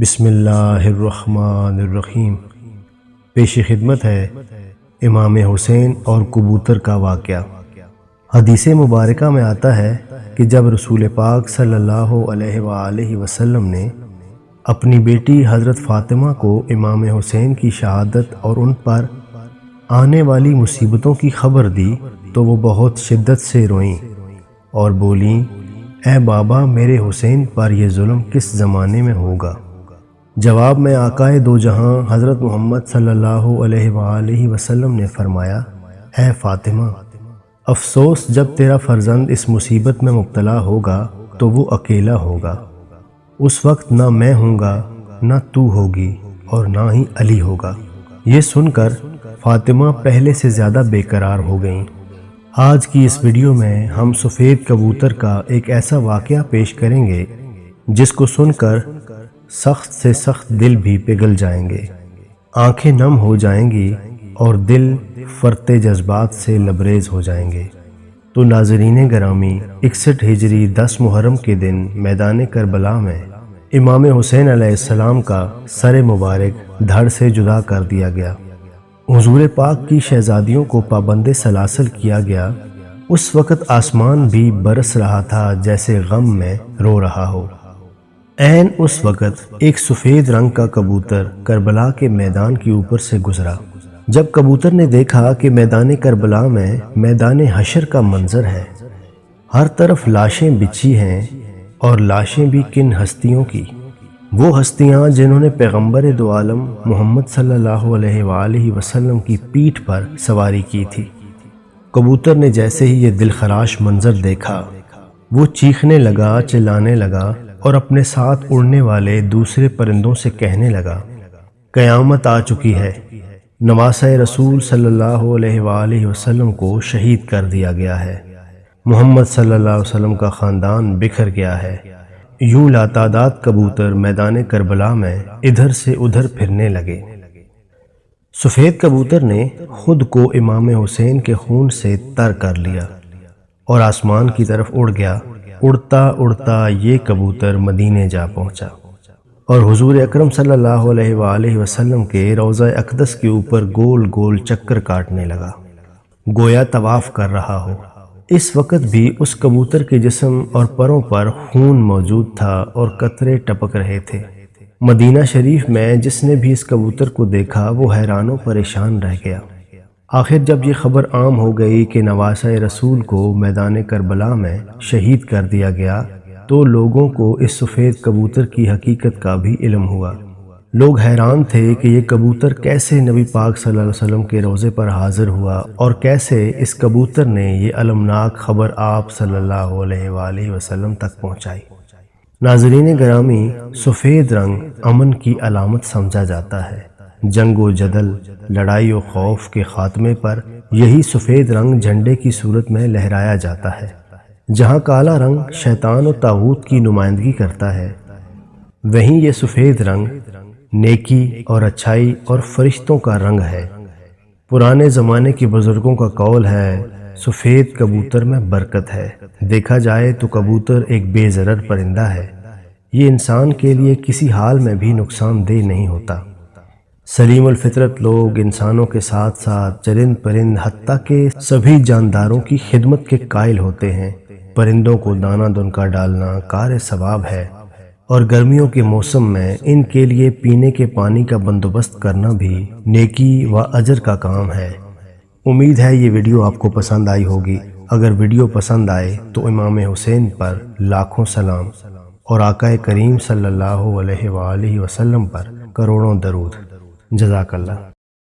بسم اللہ الرحمن الرحیم۔ پیش خدمت ہے امام حسین اور کبوتر کا واقعہ۔ حدیث مبارکہ میں آتا ہے کہ جب رسول پاک صلی اللہ علیہ وآلہ وسلم نے اپنی بیٹی حضرت فاطمہ کو امام حسین کی شہادت اور ان پر آنے والی مصیبتوں کی خبر دی تو وہ بہت شدت سے روئیں اور بولیں، اے بابا، میرے حسین پر یہ ظلم کس زمانے میں ہوگا؟ جواب میں آقائے دو جہاں حضرت محمد صلی اللہ علیہ وآلہ وسلم نے فرمایا، اے فاطمہ، افسوس جب تیرا فرزند اس مصیبت میں مبتلا ہوگا تو وہ اکیلا ہوگا۔ اس وقت نہ میں ہوں گا، نہ تو ہوگی، اور نہ ہی علی ہوگا۔ یہ سن کر فاطمہ پہلے سے زیادہ بے قرار ہو گئیں۔ آج کی اس ویڈیو میں ہم سفید کبوتر کا ایک ایسا واقعہ پیش کریں گے جس کو سن کر سخت سے سخت دل بھی پگھل جائیں گے، آنکھیں نم ہو جائیں گی اور دل فرتے جذبات سے لبریز ہو جائیں گے۔ تو ناظرین گرامی، 61 ہجری 10 محرم کے دن میدان کربلا میں امام حسین علیہ السلام کا سر مبارک دھڑ سے جدا کر دیا گیا۔ حضور پاک کی شہزادیوں کو پابند سلاسل کیا گیا۔ اس وقت آسمان بھی برس رہا تھا جیسے غم میں رو رہا ہو۔ عین اس وقت ایک سفید رنگ کا کبوتر کربلا کے میدان کے اوپر سے گزرا۔ جب کبوتر نے دیکھا کہ میدان کربلا میں میدان حشر کا منظر ہے، ہر طرف لاشیں بچھی ہیں، اور لاشیں بھی کن ہستیوں کی؟ وہ ہستیاں جنہوں نے پیغمبر دو عالم محمد صلی اللہ علیہ وآلہ وسلم کی پیٹھ پر سواری کی تھی۔ کبوتر نے جیسے ہی یہ دلخراش منظر دیکھا، وہ چیخنے لگا، چلانے لگا اور اپنے ساتھ اڑنے والے دوسرے پرندوں سے کہنے لگا، قیامت آ چکی ہے، نواسہ رسول صلی اللہ علیہ وآلہ وسلم کو شہید کر دیا گیا ہے، محمد صلی اللہ علیہ وسلم کا خاندان بکھر گیا ہے۔ یوں لاتعداد کبوتر میدان کربلا میں ادھر سے ادھر پھرنے لگے۔ سفید کبوتر نے خود کو امام حسین کے خون سے تر کر لیا اور آسمان کی طرف اڑ گیا۔ اڑتا اڑتا یہ کبوتر مدینے جا پہنچا اور حضور اکرم صلی اللہ علیہ وآلہ وسلم کے روضہ اقدس کے اوپر گول گول چکر کاٹنے لگا، گویا طواف کر رہا ہو۔ اس وقت بھی اس کبوتر کے جسم اور پروں پر خون موجود تھا اور قطرے ٹپک رہے تھے۔ مدینہ شریف میں جس نے بھی اس کبوتر کو دیکھا وہ حیران و پریشان رہ گیا۔ آخر جب یہ خبر عام ہو گئی کہ نواسہ رسول کو میدان کربلا میں شہید کر دیا گیا تو لوگوں کو اس سفید کبوتر کی حقیقت کا بھی علم ہوا۔ لوگ حیران تھے کہ یہ کبوتر کیسے نبی پاک صلی اللہ علیہ وسلم کے روضے پر حاضر ہوا اور کیسے اس کبوتر نے یہ المناک خبر آپ صلی اللہ علیہ وآلہ وسلم تک پہنچائی۔ ناظرین گرامی، سفید رنگ امن کی علامت سمجھا جاتا ہے۔ جنگ و جدل، لڑائی و خوف کے خاتمے پر یہی سفید رنگ جھنڈے کی صورت میں لہرایا جاتا ہے۔ جہاں کالا رنگ شیطان و طاغوت کی نمائندگی کرتا ہے، وہیں یہ سفید رنگ نیکی اور اچھائی اور فرشتوں کا رنگ ہے۔ پرانے زمانے کے بزرگوں کا قول ہے، سفید کبوتر میں برکت ہے۔ دیکھا جائے تو کبوتر ایک بے ضرر پرندہ ہے، یہ انسان کے لیے کسی حال میں بھی نقصان دہ نہیں ہوتا۔ سلیم الفطرت لوگ انسانوں کے ساتھ ساتھ چرند پرند حتیٰ کہ سبھی جانداروں کی خدمت کے قائل ہوتے ہیں۔ پرندوں کو دانہ دن کا ڈالنا کار ثواب ہے، اور گرمیوں کے موسم میں ان کے لیے پینے کے پانی کا بندوبست کرنا بھی نیکی و اجر کا کام ہے۔ امید ہے یہ ویڈیو آپ کو پسند آئی ہوگی۔ اگر ویڈیو پسند آئے تو امام حسین پر لاکھوں سلام اور آقا کریم صلی اللہ علیہ وآلہ وسلم پر کروڑوں درود۔ جزاک اللہ۔